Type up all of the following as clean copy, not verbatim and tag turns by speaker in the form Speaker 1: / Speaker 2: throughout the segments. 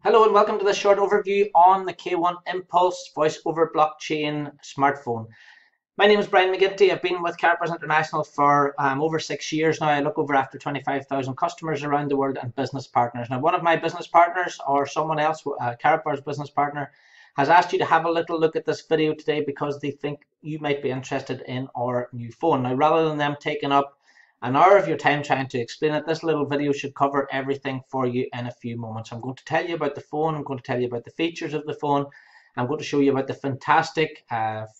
Speaker 1: Hello and welcome to this short overview on the K1 Impulse Voice over Blockchain smartphone. My name is Brian McGinty. I've been with Carpers International for over 6 years now. I look over after 25,000 customers around the world and business partners. Now, one of my business partners or someone else, Carpers business partner, has asked you to have a little look at this video today because they think you might be interested in our new phone. Now, rather than them taking up an hour of your time trying to explain it, this little video should cover everything for you in a few moments. I'm going to tell you about the phone. I'm going to tell you about the features of the phone. I'm going to show you about the fantastic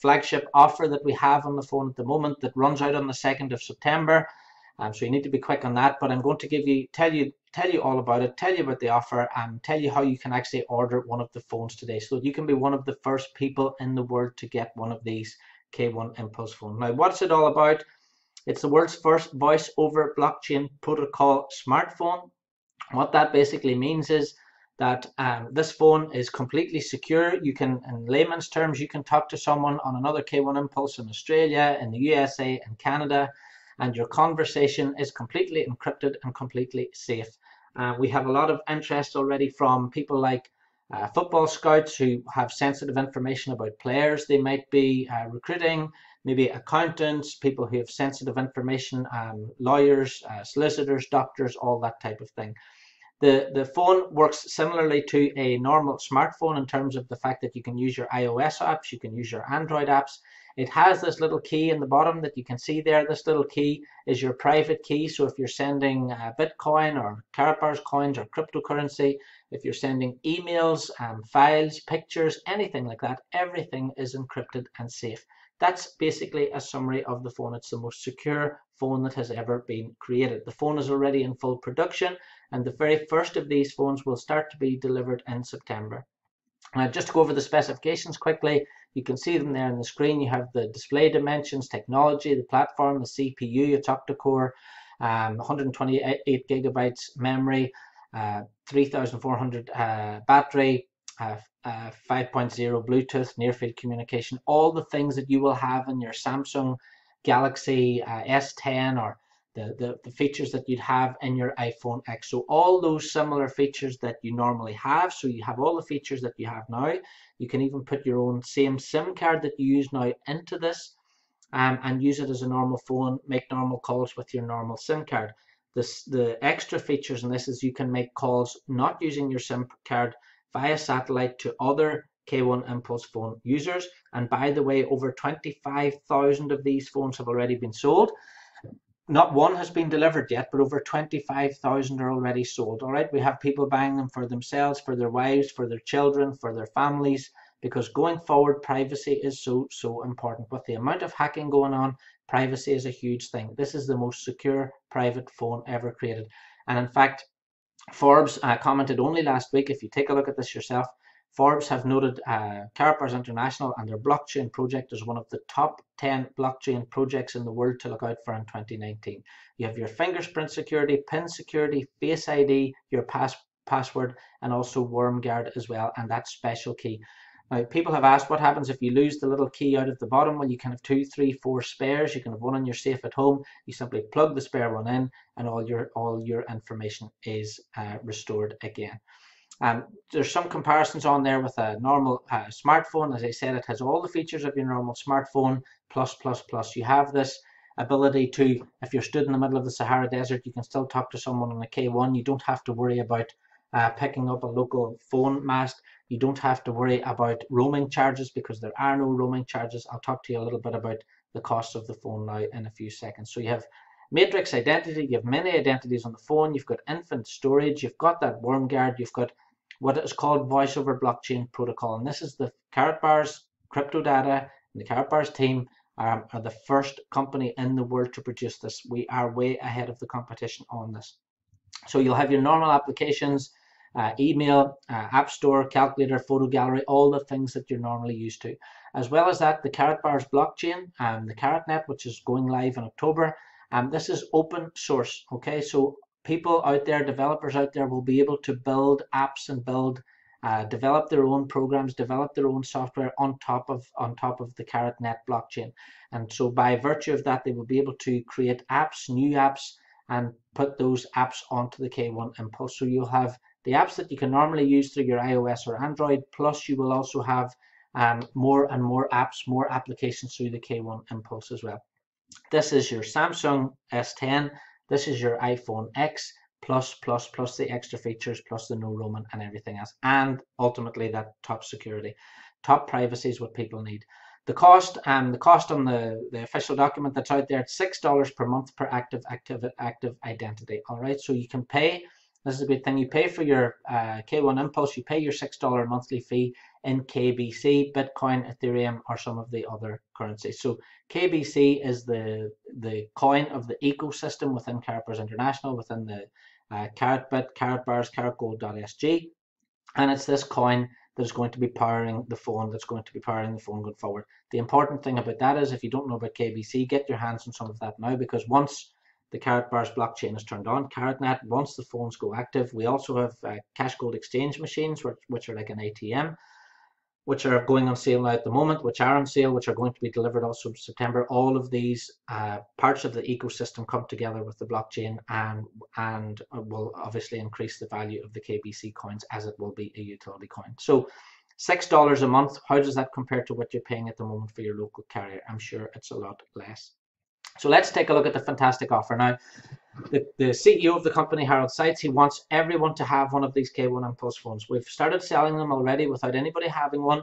Speaker 1: flagship offer that we have on the phone at the moment that runs out on the 2nd of September. So you need to be quick on that. But I'm going to tell you all about it, tell you about the offer, and tell you how you can actually order one of the phones today, so that you can be one of the first people in the world to get one of these K1 Impulse phones. Now, what's it all about? It's the world's first voice over blockchain protocol smartphone. What that basically means is that this phone is completely secure. You can, in layman's terms, you can talk to someone on another K1 Impulse in Australia, in the USA, and Canada, and your conversation is completely encrypted and completely safe. We have a lot of interest already from people like football scouts who have sensitive information about players they might be recruiting, maybe accountants, people who have sensitive information, lawyers, solicitors, doctors, all that type of thing. The phone works similarly to a normal smartphone in terms of the fact that you can use your iOS apps, you can use your Android apps. It has this little key in the bottom that you can see there. This little key is your private key. So if you're sending Bitcoin or Carapars coins or cryptocurrency, if you're sending emails, files, pictures, anything like that, everything is encrypted and safe. That's basically a summary of the phone. It's the most secure phone that has ever been created. The phone is already in full production, and the very first of these phones will start to be delivered in September. Just to go over the specifications quickly, you can see them there on the screen. You have the display dimensions, technology, the platform, the CPU, a octa-core, 128 gigabytes memory, 3,400 battery, 5.0 Bluetooth, near-field communication, all the things that you will have in your Samsung Galaxy S10 or the features that you'd have in your iPhone X. So all those similar features that you normally have. So you have all the features that you have now. You can even put your own same SIM card that you use now into this and use it as a normal phone, make normal calls with your normal SIM card. The extra features in this is you can make calls not using your SIM card via satellite to other K1 Impulse phone users. And by the way, over 25,000 of these phones have already been sold. Not one has been delivered yet, but over 25,000 are already sold. All right, we have people buying them for themselves, for their wives, for their children, for their families, because going forward, privacy is so important. With the amount of hacking going on, privacy is a huge thing. This is the most secure private phone ever created. And in fact, Forbes commented only last week, if you take a look at this yourself, Forbes have noted Carapars International and their blockchain project as one of the top 10 blockchain projects in the world to look out for in 2019. You have your fingerprint security, PIN security, Face ID, your password, and also WormGuard as well, and that special key. Now, people have asked what happens if you lose the little key out of the bottom. Well, you can have 2, 3, 4 spares. You can have one on your safe at home. You simply plug the spare one in, and all your information is restored again. There's some comparisons on there with a normal smartphone. As I said, it has all the features of your normal smartphone, plus. You have this ability to, if you're stood in the middle of the Sahara Desert, you can still talk to someone on a K1. You don't have to worry about picking up a local phone mast. You don't have to worry about roaming charges because there are no roaming charges. I'll talk to you a little bit about the cost of the phone now in a few seconds. So you have matrix identity, you have many identities on the phone, you've got infinite storage, you've got that WormGuard, you've got what is called voice over blockchain protocol. And this is the Carapars crypto data, and the Carapars team are the first company in the world to produce this. We are way ahead of the competition on this. So you'll have your normal applications, email, app store, calculator, photo gallery, all the things that you're normally used to. As well as that, the Carapars blockchain, the CaratNet, which is going live in October. This is open source, okay? So people out there, developers out there will be able to build apps and develop their own programs, develop their own software on top of the CaratNet blockchain. And so by virtue of that, they will be able to create apps, new apps, and put those apps onto the K1 Impulse. So you'll have the apps that you can normally use through your iOS or Android, plus you will also have more and more apps, more applications through the K1 Impulse as well. This is your Samsung S10, this is your iPhone X, plus the extra features, plus the no roaming and everything else, and ultimately that top security, top privacy is what people need. The cost on the official document that's out there, it's $6 per month per active identity. All right, so you can pay. This is a good thing. You pay for your K1 Impulse. You pay your $6 monthly fee in KBC, Bitcoin, Ethereum, or some of the other currencies. So KBC is the coin of the ecosystem within Carrotbars International, within the Carrotbit, Carrotbars, CarrotGold.sg, and it's this coin that is going to be powering the phone, going forward. The important thing about that is, if you don't know about KBC, get your hands on some of that now, because once the Carrotbars blockchain is turned on, CarrotNet, once the phones go active, we also have cash gold exchange machines, which are like an ATM, which are going on sale now at the moment, which are on sale, which are going to be delivered also in September. All of these parts of the ecosystem come together with the blockchain and will obviously increase the value of the KBC coins, as it will be a utility coin. So $6 a month, how does that compare to what you're paying at the moment for your local carrier? I'm sure it's a lot less. So let's take a look at the fantastic offer. Now, the CEO of the company, Harold Seitz, he wants everyone to have one of these K1 Impulse phones. We've started selling them already without anybody having one.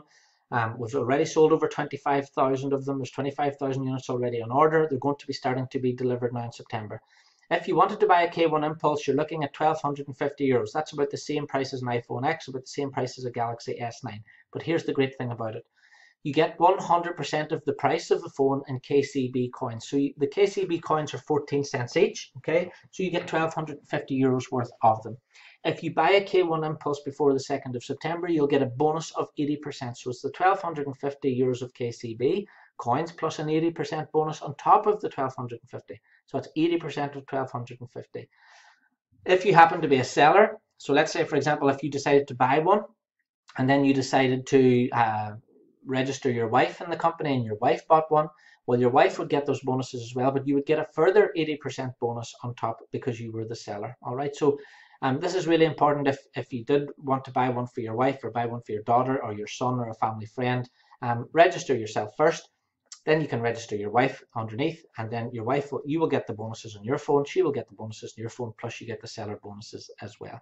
Speaker 1: We've already sold over 25,000 of them. There's 25,000 units already on order. They're going to be starting to be delivered now in September. If you wanted to buy a K1 Impulse, you're looking at €1,250. That's about the same price as an iPhone X, about the same price as a Galaxy S9. But here's the great thing about it. You get 100% of the price of the phone in KCB coins. So the KCB coins are 14 cents each, okay? So you get €1,250 worth of them. If you buy a K1 Impulse before the 2nd of September, you'll get a bonus of 80%. So it's the €1,250 of KCB coins plus an 80% bonus on top of the 1,250. So it's 80% of 1,250. If you happen to be a seller, so let's say, for example, if you decided to buy one and then you decided to register your wife in the company and your wife bought one, well, your wife would get those bonuses as well, but you would get a further 80% bonus on top because you were the seller. All right, so this is really important. If you did want to buy one for your wife or buy one for your daughter or your son or a family friend, register yourself first. Then you can register your wife underneath, and then your wife you will get the bonuses on your phone, she will get the bonuses on your phone, plus you get the seller bonuses as well.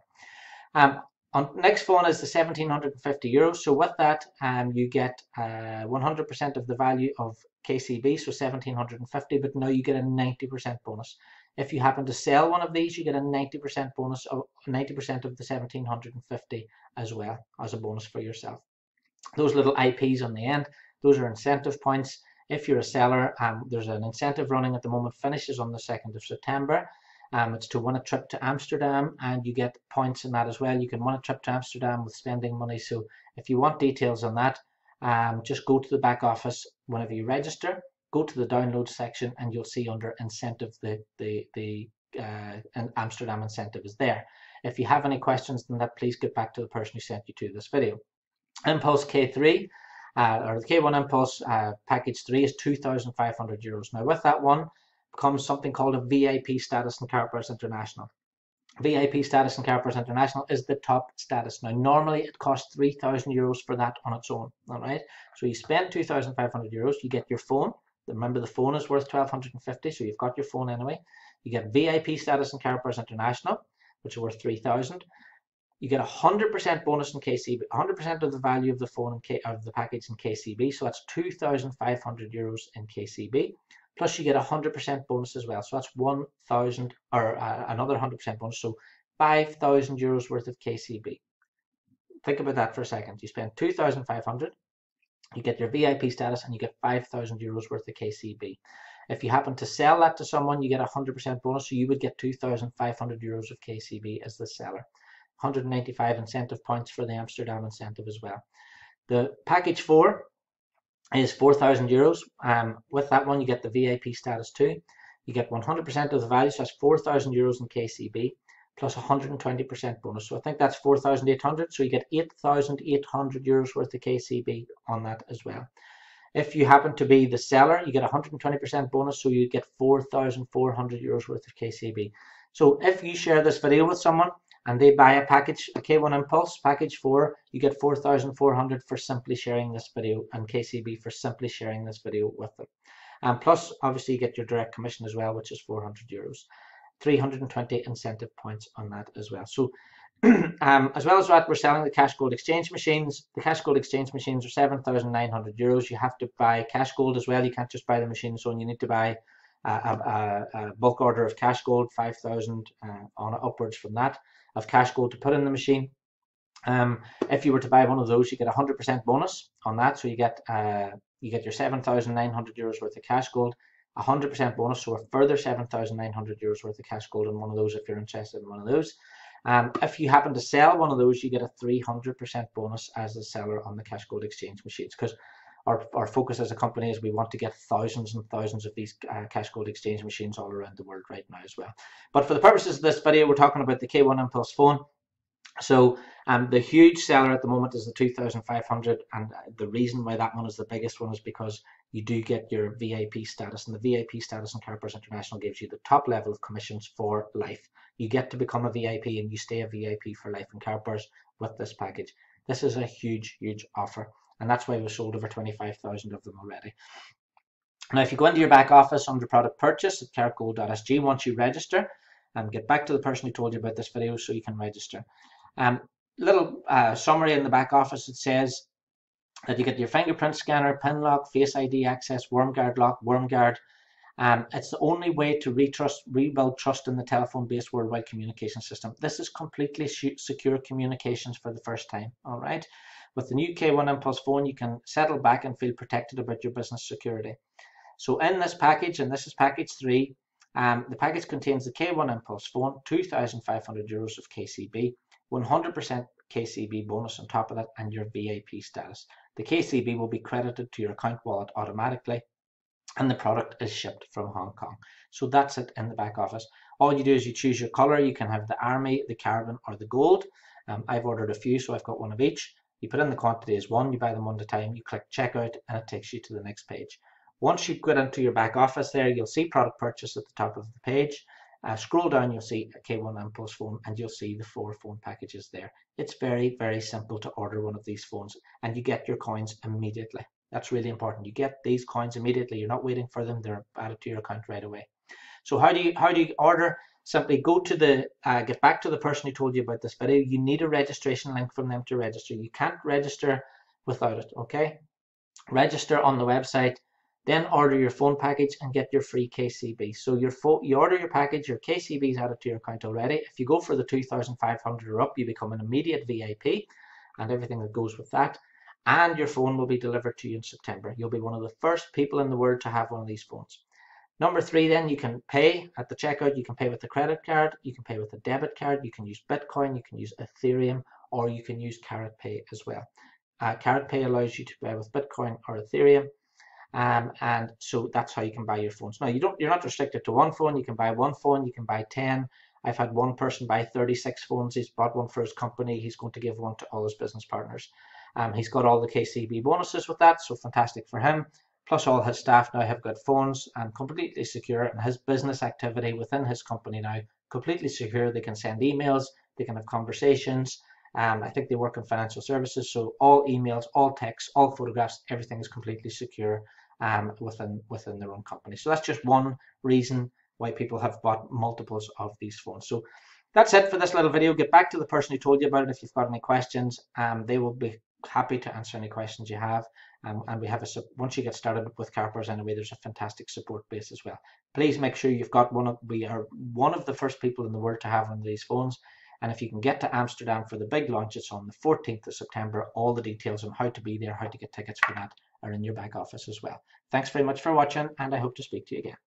Speaker 1: Next phone is the €1,750. So with that, you get 100% of the value of KCB, so 1,750, but now you get a 90% bonus. If you happen to sell one of these, you get a 90% bonus of 90% of the 1,750 as well as a bonus for yourself. Those little IPs on the end, those are incentive points. If you're a seller, there's an incentive running at the moment, finishes on the 2nd of September. It's to win a trip to Amsterdam, and you get points in that as well. You can win a trip to Amsterdam with spending money. So if you want details on that, just go to the back office whenever you register, go to the download section, and you'll see under incentive the Amsterdam incentive is there. If you have any questions on that, please get back to the person who sent you to this video. Impulse K3 or the K1 Impulse package 3 is €2,500. Now with that one comes something called a VIP status in Carrotbars International. VIP status in Carrotbars International is the top status. Now normally it costs €3,000 for that on its own. All right, so you spend €2,500, you get your phone. Remember, the phone is worth $1,250, so you've got your phone anyway. You get VIP status in Carrotbars International, which is worth $3,000. You get 100% bonus in KCB, 100% of the value of the phone of the package in KCB, so that's €2,500 in KCB. Plus you get 100% bonus as well, so that's 1,000 or another 100% bonus, so €5,000 worth of KCB. Think about that for a second. You spend 2,500, you get your VIP status, and you get €5,000 worth of KCB. If you happen to sell that to someone, you get 100% bonus, so you would get €2,500 of KCB as the seller. 195 incentive points for the Amsterdam incentive as well. The package 4 is €4,000. With that one, you get the VIP status too. You get 100% of the value, so that's €4,000 in KCB, plus 120% bonus. So I think that's 4,800. So you get €8,800 worth of KCB on that as well. If you happen to be the seller, you get 120% bonus, so you get €4,400 worth of KCB. So if you share this video with someone and they buy a package, a K1 Impulse package 4, you get 4,400 for simply sharing this video, and KCB for simply sharing this video with them. And plus, obviously, you get your direct commission as well, which is €400. 320 incentive points on that as well. So as well as that, we're selling the cash gold exchange machines. The cash gold exchange machines are €7,900. You have to buy cash gold as well. You can't just buy the machine. So you need to buy a bulk order of cash gold, 5,000 on upwards from that of cash gold to put in the machine. If you were to buy one of those, you get 100% bonus on that. So you get your €7,900 worth of cash gold, 100% bonus, so a further €7,900 worth of cash gold in one of those if you're interested in one of those. If you happen to sell one of those, you get a 300% bonus as a seller on the cash gold exchange machines, because our focus as a company is we want to get thousands and thousands of these cash gold exchange machines all around the world right now as well. But for the purposes of this video, we're talking about the K1 Impulse phone. So the huge seller at the moment is the 2,500, and the reason why that one is the biggest one is because you do get your VIP status, and the VIP status in Carpers International gives you the top level of commissions for life. You get to become a VIP and you stay a VIP for life in Carpers with this package. This is a huge, huge offer, and that's why we've sold over 25,000 of them already. Now, if you go into your back office under product purchase at carrotgold.sg, once you register, and get back to the person who told you about this video so you can register. Little summary in the back office, it says that you get your fingerprint scanner, PIN lock, Face ID access, WormGuard lock, WormGuard. It's the only way to rebuild trust in the telephone-based worldwide communication system. This is completely secure communications for the first time, all right? With the new K1 Impulse phone, you can settle back and feel protected about your business security. So in this package, and this is package 3, the package contains the K1 Impulse phone, €2,500 of KCB, 100% KCB bonus on top of that, and your VIP status. The KCB will be credited to your account wallet automatically, and the product is shipped from Hong Kong. So that's it in the back office. All you do is you choose your color. You can have the army, the carbon, or the gold. I've ordered a few, so I've got one of each. You put in the quantity as one, you buy them one at a time, you click checkout, and it takes you to the next page. Once you get into your back office there, you'll see product purchase at the top of the page. Scroll down, you'll see a K1 Impulse phone, and you'll see the 4 phone packages there. It's very, very simple to order one of these phones, and you get your coins immediately. That's really important. You get these coins immediately. You're not waiting for them. They're added to your account right away. So how do you order? Simply go to the, get back to the person who told you about this video. You need a registration link from them to register. You can't register without it, okay? Register on the website, then order your phone package and get your free KCB. So you order your package, your KCB is added to your account already. If you go for the 2,500 or up, you become an immediate VIP and everything that goes with that. And your phone will be delivered to you in September. You'll be one of the first people in the world to have one of these phones. Number 3, then you can pay at the checkout. You can pay with a credit card, you can pay with a debit card, you can use Bitcoin, you can use Ethereum, or you can use Carrot Pay as well. Carrot Pay allows you to pay with Bitcoin or Ethereum. And so that's how you can buy your phones. Now you're not restricted to one phone. You can buy one phone, you can buy 10. I've had one person buy 36 phones. He's bought one for his company. He's going to give one to all his business partners. He's got all the KCB bonuses with that, so fantastic for him. Plus all his staff now have got phones and completely secure, and his business activity within his company now completely secure. They can send emails, they can have conversations. I think they work in financial services, so all emails, all texts, all photographs, everything is completely secure within their own company. So that's just one reason why people have bought multiples of these phones. So that's it for this little video. Get back to the person who told you about it if you've got any questions. They will be happy to answer any questions you have. And we have once you get started with Carpers anyway, there's a fantastic support base as well. Please make sure you've got we are one of the first people in the world to have one of these phones. And if you can get to Amsterdam for the big launch, it's on the 14th of September. All the details on how to be there, how to get tickets for that are in your back office as well. Thanks very much for watching, and I hope to speak to you again.